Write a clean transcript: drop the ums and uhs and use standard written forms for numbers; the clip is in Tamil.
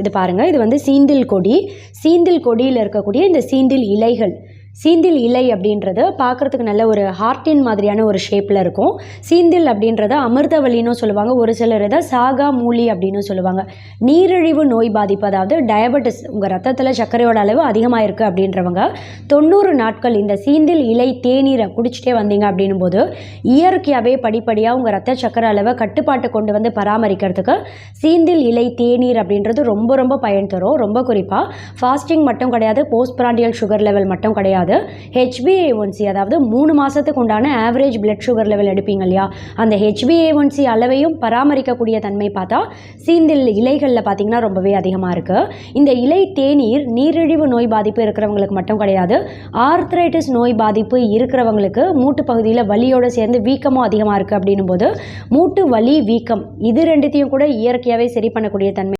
இது பாருங்கள், இது வந்து சீந்தில் கொடி. சீந்தில் கொடியில் இருக்கக்கூடிய இந்த சீந்தில் இலைகள், சீந்தில் இலை அப்படின்றது பார்க்குறதுக்கு நல்ல ஒரு ஹார்ட்டின் மாதிரியான ஒரு ஷேப்பில் இருக்கும். சீந்தில் அப்படின்றத அமிர்தவல்லின்னு சொல்லுவாங்க, ஒரு சிலர் இதை சாகா மூலி அப்படின்னு சொல்லுவாங்க. நீரிழிவு நோய் பாதிப்பு, அதாவது டயபெட்டிஸ், உங்கள் ரத்தத்தில் சர்க்கரையோட அளவு அதிகமாக இருக்குது அப்படின்றவங்க 90 நாட்கள் இந்த சீந்தில் இலை தேநீரை குடிச்சிட்டே வந்தீங்க அப்படின்னும் போது இயற்கையாகவே படிப்படியாக உங்கள் ரத்த சர்க்கரை அளவை கட்டுப்பாட்டு கொண்டு வந்து பராமரிக்கிறதுக்கு சீந்தில் இலை தேநீர் அப்படின்றது ரொம்ப ரொம்ப பயன் தரும். ரொம்ப குறிப்பாக ஃபாஸ்டிங் மட்டும் கிடையாது, போஸ்ட் பிராண்டியல் சுகர் லெவல் மட்டும் கிடையாது, HbA1c, அதாவது 3 மாதத்துக்கு உண்டான ஆவரேஜ் பிளட் சுகர் லெவல் எடுப்பீங்க இல்லையா, அந்த HbA1c அளவையும் பராமரிக்கக்கூடிய தன்மை பார்த்தா சீந்தில் இலைகளில் பார்த்தீங்கன்னா ரொம்பவே அதிகமாக இருக்குது. இந்த இலை தேநீர் நீரிழிவு நோய் பாதிப்பு இருக்கிறவங்களுக்கு மட்டும் கிடையாது, ஆர்த்ரைட்டிஸ் நோய் பாதிப்பு இருக்கிறவங்களுக்கு மூட்டு பகுதியில் வலியோடு சேர்ந்து வீக்கமும் அதிகமாக இருக்குது அப்படின்னும் போது மூட்டு வலி வீக்கம் இது ரெண்டுத்தையும் கூட இயற்கையாகவே சரி பண்ணக்கூடிய தன்மை